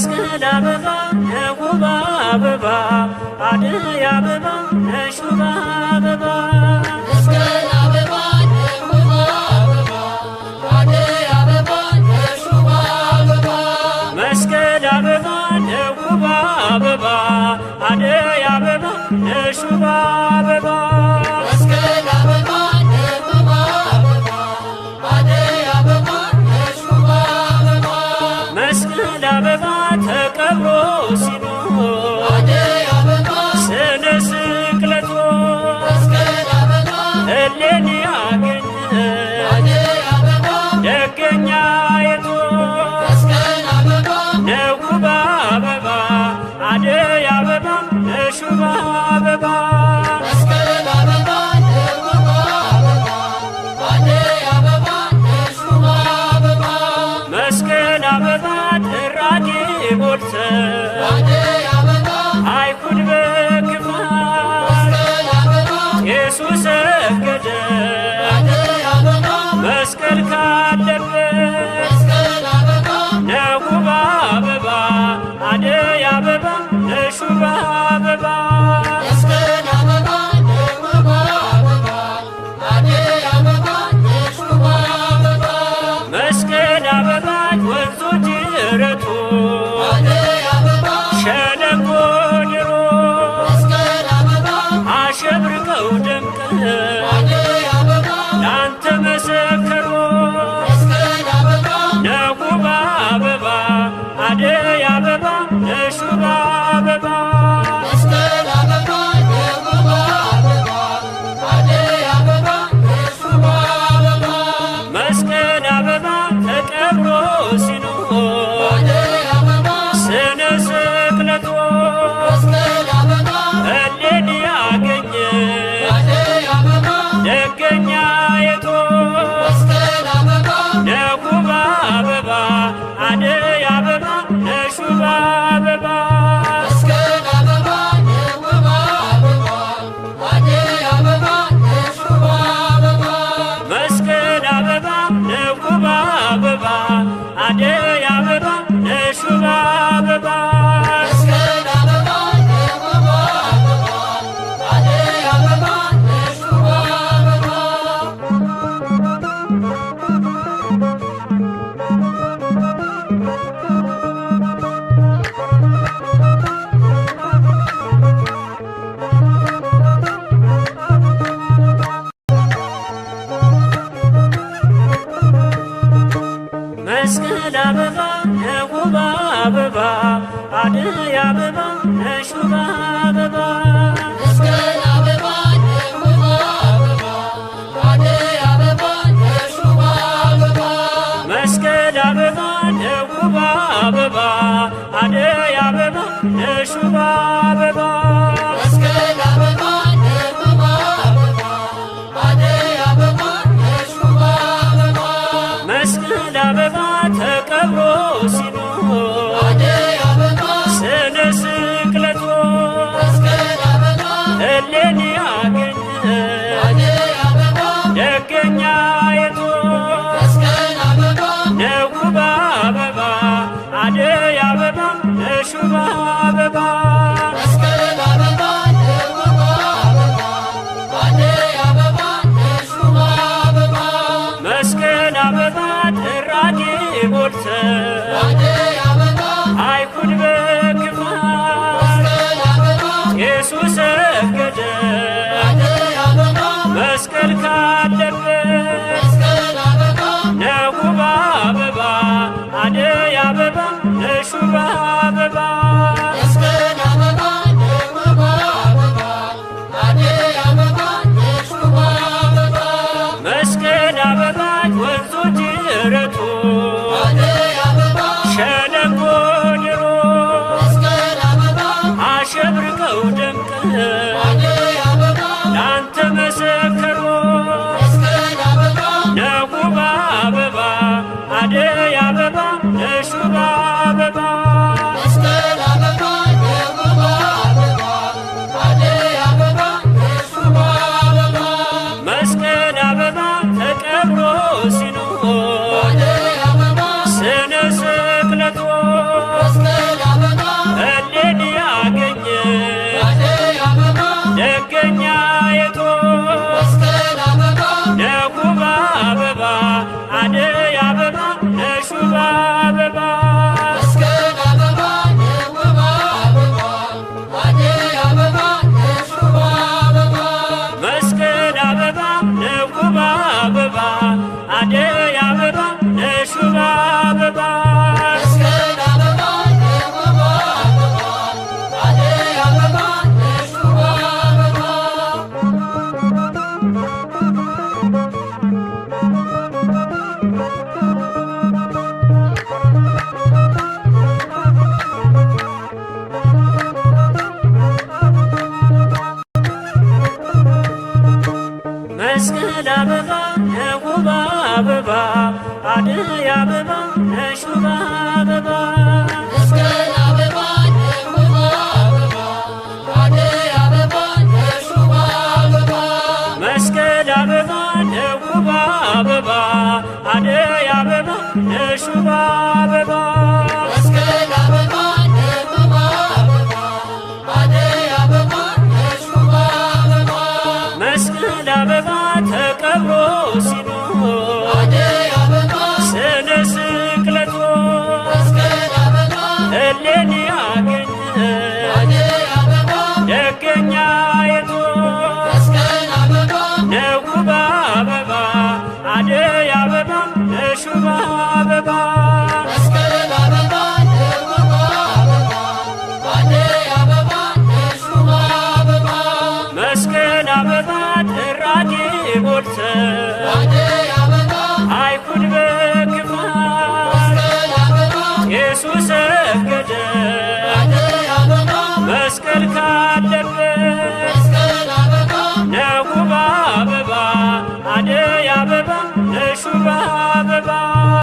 መስቀል አበባ ውብ አበባ አደይ አበባ ሹም አበባ መስቀል አበባ ውብ አበባ አደይ አበባ ሹም አበባ መስቀል አበባ ውብ አበባ አደይ አበባ ሹም አበባ መስቀል አበባ ውብ አበባ አደይ አበባ ሹም አበባ መስቀል አበባ ተቀብሮ ሲኖር አደይ አበባ ስነ ስቅለቱ መስቀል አበባ እሌኒ አገኘ አደይ አበባ ደገኛ የቱ መስቀል አበባ ውብ አበባ አደይ አበባ ሹም አበባ መስቀል አበባ ውብ አበባ አደይ አበባ ሹም አበባ መስቀል አበባ ጥራጌ ሞልተ አደይ አበባ አይሁድ በክፋት መስቀል አበባ ኢየሱስ ሰገደ አደይ አበባ መስቀል ካለበት መስቀል አበባ ውብ አበባ አደይ አበባ ሹም አበባ መስቀል አበባ ውብ አበባ አደይ አበባ ሹም አበባ መስቀል አበባ ወንዙ ጅረቱ አደይ አበባ ሸለቆ ድሮ መስቀል አበባ አሸብርቀው ደምቀው አደይ አበባ ላንተ መሰከሩ መስቀል አበባ ውብ አበባ አደይ አበባ ሹም አበባ መስቀል አበባ ውብ አበባ አደይ አበባ ሹም አበባ መስቀል አበባ ተቀብሮ ሲኖር አደይ አበባ ስነ ስቅለቱ መስቀል አበባ እሌኒ አገኘ አደይ አበባ ደገኛ የቱ መስቀል አበባ ውብ አበባ አደይ አበባ ሹም አበባ መስቀል አበባ ውብ አበባ አደይ አበባ ሹም አበባ መስቀል አበባ ውብ አበባ አደይ አበባ ሹም አበባ መስቀል አበባ ውብ አበባ አደይ አበባ ሹም አበባ መስቀል አበባ ውብ አበባ አደይ አበባ ሹም አበባ መስቀል አበባ ውብ አበባ አደይ አበባ ሹም አበባ መስቀል አበባ ውብ አበባ አደይ አበባ ሹም አበባ መስቀል አበባ ውብ አበባ አደይ አበባ ሹም አበባ መስቀል አበባ ተቀብሮ ሲኖር አደይ አበባ ስነ ስቅለቱ መስቀል አበባ እሌኒ አገኘ አደይ አበባ ደገኛ የቱ መስቀል አበባ ውብ አበባ አደይ አበባ ሹም አበባ መስቀል አበባ ውብ አበባ አደይ አበባ ሹም አበባ መስቀል አበባ ጥራጌ ሞልተ አደይ አበባ አይሁድ በክፋት መስቀል አበባ ኢየሱስ ሰገደ አደይ አበባ መስቀል ካለበት መስቀል አበባ ውብ አበባ አደይ አበባ ሹም አበባ መስቀል አበባ ውብ አበባ አደይ አበባ ሹም አበባ መስቀል አበባ ወንዙ ጅረቱ አደይ አበባ ሸለቆ ድሮ አበባ ጥራጊ ሞልተው አደይ